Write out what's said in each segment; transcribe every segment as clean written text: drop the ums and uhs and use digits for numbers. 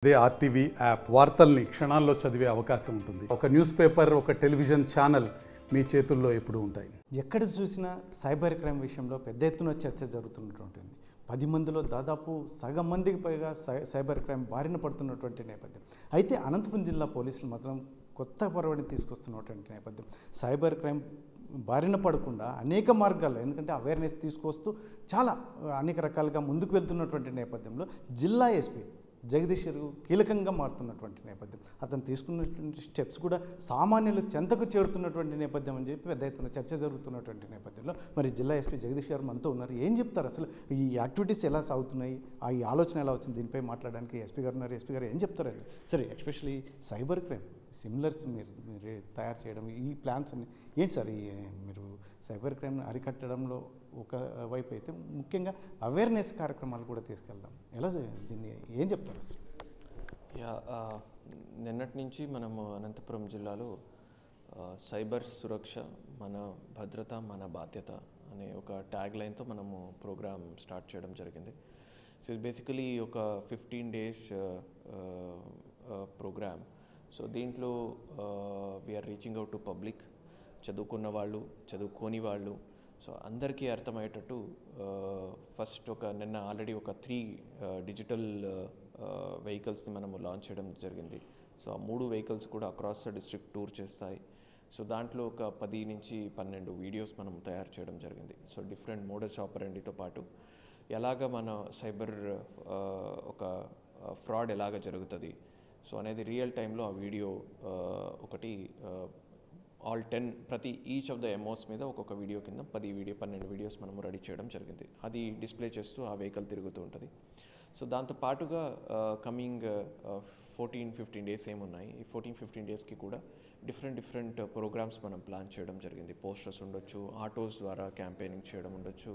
అదే RTV app వార్తల్ని క్షణాల్లో చదివే అవకాశం ఉంటుంది. ఒక న్యూస్ పేపర్, ఒక టెలివిజన్ ఛానల్ మీ చేతుల్లో ఎప్పుడూ ఉంటాయి. ఎక్కడ చూసినా సైబర్ క్రైమ్ విషయంలో పెద్ద ఎత్తున చర్చ జరుగుతున్నటువంటి 10 మందిలో దాదాపు సగం మందికి పైగా సైబర్ క్రైమ్ బారిన పడుతున్నటువంటి నేపథ్యం. అయితే అనంతపురం జిల్లా పోలీసులు మాత్రం కొత్త పొరవడిని తీసుకొస్తున్నటువంటి నేపథ్యం. సైబర్ క్రైమ్ బారిన పడకుండా అనేక మార్గాల్లో, ఎందుకంటే అవేర్నెస్ తీసుకొస్తూ చాలా అనేక రకాలుగా ముందుకు వెళ్తున్నటువంటి నేపథ్యంలో జిల్లా ఎస్పీ జగదీష్ కీలకంగా మారుతున్నటువంటి నేపథ్యం. అతను తీసుకున్నటువంటి స్టెప్స్ కూడా సామాన్యులు చెంతకు చేరుతున్నటువంటి నేపథ్యం అని చెప్పి పెద్ద ఎత్తున చర్చ జరుగుతున్నటువంటి నేపథ్యంలో మరి జిల్లా ఎస్పీ జగదీష్ గారు మనతో ఉన్నారు. ఏం చెప్తారు అసలు ఈ యాక్టివిటీస్ ఎలా సాగుతున్నాయి, ఈ ఆలోచన ఎలా వచ్చింది, దీనిపై మాట్లాడడానికి ఎస్పీ గారు ఉన్నారు. ఎస్పీ గారు ఏం చెప్తారండి? సరే, ఎస్పెషల్లీ సైబర్ క్రైమ్ సిమిలర్స్ మీరు తయారు చేయడం, ఈ ప్లాన్స్ అన్ని ఏంటి సార్? మీరు సైబర్ క్రైమ్ని అరికట్టడంలో ఒక వైపు అయితే ముఖ్యంగా అవేర్నెస్ కార్యక్రమాలు కూడా తీసుకెళ్దాం, ఎలా దీన్ని ఏం చెప్తారు అసలు? నిన్నటి నుంచి మనము అనంతపురం జిల్లాలో సైబర్ సురక్ష, మన భద్రత మన బాధ్యత అనే ఒక ట్యాగ్ లైన్తో మనము ప్రోగ్రామ్ స్టార్ట్ చేయడం జరిగింది. సో బేసికలీ ఒక 15 days ప్రోగ్రామ్. సో దీంట్లో we are reaching out to public, చదువుకున్న వాళ్ళు, చదువుకోని వాళ్ళు, సో అందరికీ అర్థమయ్యేటట్టు ఫస్ట్ నిన్న ఆల్రెడీ ఒక 3 డిజిటల్ వెహికల్స్ని మనము లాంచ్ చేయడం జరిగింది. సో ఆ 3 వెహికల్స్ కూడా అక్రాస్ ద డిస్ట్రిక్ట్ టూర్ చేస్తాయి. సో దాంట్లో ఒక 10 నుంచి 12 వీడియోస్ మనం తయారు చేయడం జరిగింది. సో డిఫరెంట్ మోడల్స్ ఆపరెండితో పాటు ఎలాగ మన సైబర్ ఒక ఫ్రాడ్ ఎలాగ జరుగుతుంది సో అనేది రియల్ టైంలో ఆ వీడియో ఒకటి ఆల్ 10 ప్రతి ఈచ్ ఆఫ్ ద ఎంఓస్ మీద ఒక్కొక్క వీడియో కింద 12 వీడియోస్ మనము రెడీ చేయడం జరిగింది. అది డిస్ప్లే చేస్తూ ఆ వెహికల్ తిరుగుతూ ఉంటుంది. సో దాంతో పాటుగా కమింగ్ 14-15 days ఏమున్నాయి, ఈ 14-15 daysకి కూడా డిఫరెంట్ ప్రోగ్రామ్స్ మనం ప్లాన్ చేయడం జరిగింది. పోస్టర్స్ ఉండొచ్చు, ఆటోస్ ద్వారా క్యాంపెయినింగ్ చేయడం ఉండొచ్చు,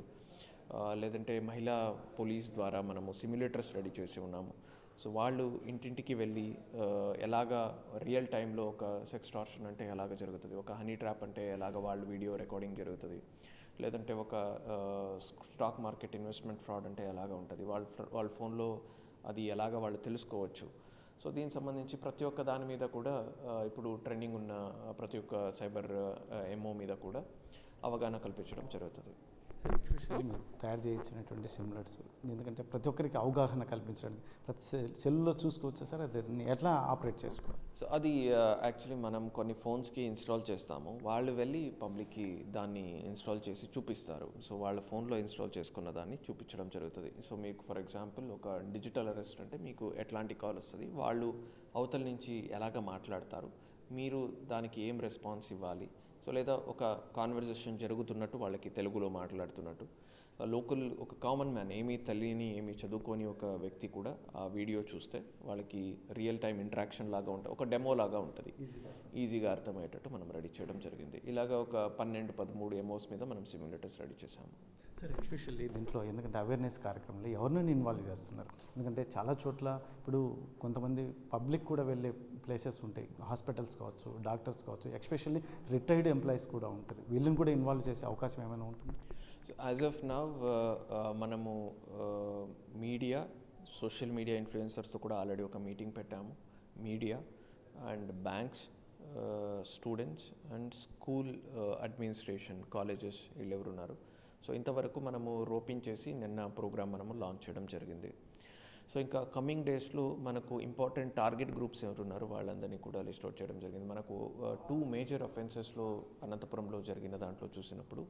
లేదంటే మహిళా పోలీస్ ద్వారా మనము సిమ్యులేటర్స్ రెడీ చేసి ఉన్నాము. సో వాళ్ళు ఇంటింటికి వెళ్ళి ఎలాగా రియల్ టైంలో ఒక సెక్స్టార్షన్ అంటే ఎలాగ జరుగుతుంది, ఒక హనీ ట్రాప్ అంటే ఎలాగ వాళ్ళు వీడియో రికార్డింగ్ జరుగుతుంది, లేదంటే ఒక స్టాక్ మార్కెట్ ఇన్వెస్ట్మెంట్ ఫ్రాడ్ అంటే ఎలాగ ఉంటుంది, వాళ్ళ ఫోన్లో అది ఎలాగ వాళ్ళు తెలుసుకోవచ్చు. సో దీనికి సంబంధించి ప్రతి ఒక్క దాని మీద కూడా ఇప్పుడు ట్రెండింగ్ ఉన్న ప్రతి ఒక్క సైబర్ ఎంఓ మీద కూడా అవగాహన కల్పించడం జరుగుతుంది. మీరు తయారు చేయించినటువంటి సిమ్యులేటర్స్, ఎందుకంటే ప్రతి ఒక్కరికి అవగాహన కల్పించడానికి ప్రతి సెల్లో చూసుకోవచ్చు సార్, అది ఎట్లా ఆపరేట్ చేసుకోవాలి? సో అది యాక్చువల్లీ మనం కొన్ని ఫోన్స్కి ఇన్స్టాల్ చేస్తాము, వాళ్ళు వెళ్ళి పబ్లిక్కి దాన్ని ఇన్స్టాల్ చేసి చూపిస్తారు. సో వాళ్ళ ఫోన్లో ఇన్స్టాల్ చేసుకున్న దాన్ని చూపించడం జరుగుతుంది. సో మీకు ఫర్ ఎగ్జాంపుల్ ఒక డిజిటల్ అరెస్ట్ అంటే మీకు ఎట్లాంటి కాల్ వస్తుంది, వాళ్ళు అవతల నుంచి ఎలాగ మాట్లాడతారు, మీరు దానికి ఏం రెస్పాన్స్ ఇవ్వాలి. సో లేదా ఒక కాన్వర్జేషన్ జరుగుతున్నట్టు వాళ్ళకి తెలుగులో మాట్లాడుతున్నట్టు లోకల్ ఒక కామన్ మ్యాన్, ఏమీ తెలియని ఏమీ చదువుకొని ఒక వ్యక్తి కూడా ఆ వీడియో చూస్తే వాళ్ళకి రియల్ టైం ఇంటరాక్షన్ లాగా ఉంటుంది, ఒక డెమో లాగా ఉంటుంది, ఈజీగా అర్థమయ్యేటట్టు మనం రెడీ చేయడం జరిగింది. ఇలాగ ఒక 12-13 ఎంఓస్ మీద మనం సిమ్యులేటర్స్ రెడీ చేసాము. సార్, ఎస్పెషల్లీ దీంట్లో ఎందుకంటే అవేర్నెస్ కార్యక్రమంలో ఎవరినైనా ఇన్వాల్వ్ చేస్తున్నారు, ఎందుకంటే చాలా చోట్ల ఇప్పుడు కొంతమంది పబ్లిక్ కూడా వెళ్ళే ప్లేసెస్ ఉంటాయి, హాస్పిటల్స్ కావచ్చు, డాక్టర్స్ కావచ్చు, ఎస్పెషల్లీ రిటైర్డ్ ఎంప్లాయీస్ కూడా ఉంటుంది, వీళ్ళని కూడా ఇన్వాల్వ్ చేసే అవకాశం ఏమైనా ఉంటుంది? సో యాజ్ ఆఫ్ నవ్ మనము మీడియా, సోషల్ మీడియా ఇన్ఫ్లుయెన్సర్స్తో కూడా ఆల్రెడీ ఒక మీటింగ్ పెట్టాము. Media and banks, students and school administration, colleges వీళ్ళెవరు ఉన్నారు. సో ఇంతవరకు మనము రోపింగ్ చేసి నిన్న ప్రోగ్రామ్ మనము లాంచ్ చేయడం జరిగింది. సో ఇంకా కమింగ్ డేస్లో మనకు ఇంపార్టెంట్ టార్గెట్ గ్రూప్స్ ఎవరున్నారు వాళ్ళందరినీ కూడా లిస్ట్ అవుట్ చేయడం జరిగింది. మనకు 2 మేజర్ అఫెన్సెస్లో అనంతపురంలో జరిగిన దాంట్లో చూసినప్పుడు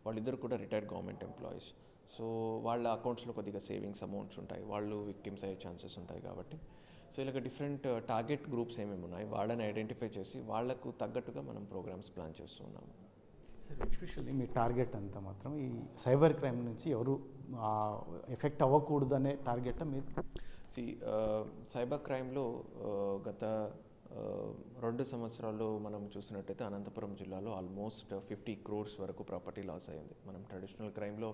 వాళ్ళిద్దరు కూడా రిటైర్డ్ గవర్నమెంట్ ఎంప్లాయీస్. సో వాళ్ళ అకౌంట్స్లో కొద్దిగా సేవింగ్స్ అమౌంట్స్ ఉంటాయి, వాళ్ళు విక్టిమ్స్ అయ్యే ఛాన్సెస్ ఉంటాయి కాబట్టి సో ఇలాగ డిఫరెంట్ టార్గెట్ గ్రూప్స్ ఏమేమి ఉన్నాయి వాళ్ళని ఐడెంటిఫై చేసి వాళ్లకు తగ్గట్టుగా మనం ప్రోగ్రామ్స్ ప్లాన్ చేస్తున్నాము. సార్, ఎస్పెషల్లీ మీ టార్గెట్ అంతా మాత్రం ఈ సైబర్ క్రైమ్ నుంచి ఎవరు ఎఫెక్ట్ అవ్వకూడదు అనే టార్గెట్ మీరు? సైబర్ క్రైమ్లో గత 2 సంవత్సరాల్లో మనం చూసినట్టయితే అనంతపురం జిల్లాలో ఆల్మోస్ట్ 50 crores వరకు ప్రాపర్టీ లాస్ అయ్యింది. మనం ట్రెడిషనల్ క్రైమ్లో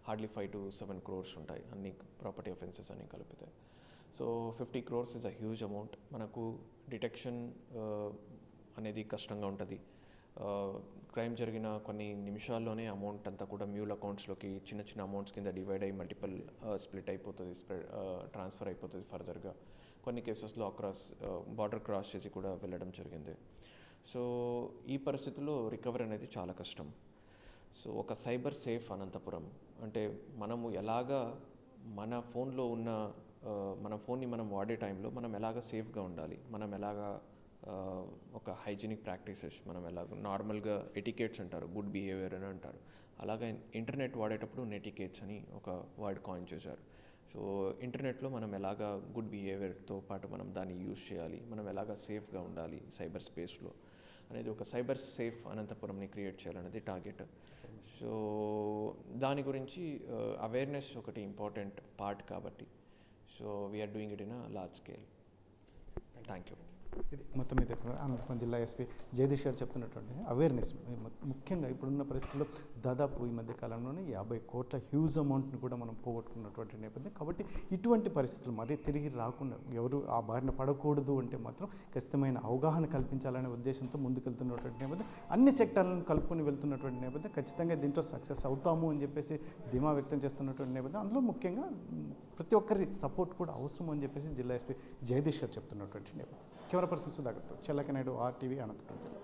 హార్డ్లీ 5 to 7 crores ఉంటాయి, అన్ని ప్రాపర్టీ అఫెన్సెస్ అన్ని కలిపితే. So 50 crores is a huge amount. మనకు డిటెక్షన్ అనేది కష్టంగా ఉంటుంది. క్రైమ్ జరిగిన కొన్ని నిమిషాల్లోనే అమౌంట్ అంతా కూడా మ్యూల్ అకౌంట్స్లోకి చిన్న అమౌంట్స్ కింద డివైడ్ అయ్యి మల్టిపుల్ స్ప్లిట్ అయిపోతుంది, ట్రాన్స్ఫర్ అయిపోతుంది ఫర్దర్గా. కొన్ని కేసెస్లో బార్డర్ క్రాస్ చేసి కూడా వెళ్ళడం జరిగింది. సో ఈ పరిస్థితుల్లో రికవరీ అనేది చాలా కష్టం. సో ఒక సైబర్ సేఫ్ అనంతపురం అంటే మనము ఎలాగా మన ఫోన్లో ఉన్న మన ఫోన్ని మనం వాడే టైంలో మనం ఎలాగ సేఫ్గా ఉండాలి, మనం ఎలాగా ఒక హైజీనిక్ ప్రాక్టీసెస్, మనం ఎలాగ నార్మల్గా ఎటికేట్స్ అంటారు, గుడ్ బిహేవియర్ అని అంటారు, అలాగే ఇంటర్నెట్ వాడేటప్పుడు నెటికేట్స్ అని ఒక వర్డ్ కాయిన్ చేశారు. సో ఇంటర్నెట్లో మనం ఎలాగా గుడ్ బిహేవియర్తో పాటు మనం దాన్ని యూజ్ చేయాలి, మనం ఎలాగా సేఫ్గా ఉండాలి సైబర్ స్పేస్లో అనేది ఒక సైబర్ సేఫ్ అనంతపురంని క్రియేట్ చేయాలనేది టార్గెట్. సో దాని గురించి అవేర్నెస్ ఒకటి ఇంపార్టెంట్ పార్ట్ కాబట్టి so we are doing it in a large scale. Thank you. ఇది మొత్తం మీద అనంతపురం జిల్లా ఎస్పీ జగదీష్ గారు చెప్తున్నటువంటి అవేర్నెస్ ముఖ్యంగా ఇప్పుడున్న పరిస్థితుల్లో దాదాపు ఈ మధ్య కాలంలోనే 50 కోట్ల హ్యూజ్ అమౌంట్ని కూడా మనం పోగొట్టుకున్నటువంటి నేపథ్యం కాబట్టి ఇటువంటి పరిస్థితులు మరీ తిరిగి రాకుండా ఎవరు ఆ బారిన పడకూడదు అంటే మాత్రం ఖచ్చితమైన అవగాహన కల్పించాలనే ఉద్దేశంతో ముందుకెళ్తున్నటువంటి నేపథ్యం అన్ని సెక్టార్లను కలుపుకొని వెళ్తున్నటువంటి నేపథ్యం ఖచ్చితంగా దీంట్లో సక్సెస్ అవుతాము అని చెప్పేసి ధీమా వ్యక్తం చేస్తున్నటువంటి నేపథ్యం అందులో ముఖ్యంగా ప్రతి ఒక్కరి సపోర్ట్ కూడా అవసరం అని చెప్పేసి జిల్లా ఎస్పీ జగదీష్ గారు చెప్తున్నటువంటి నేపథ్యం. కెమెరా పర్సన్ సుధాకర్తో చెల్లకనాయుడు, RTV, అనంతపురం జిల్లా.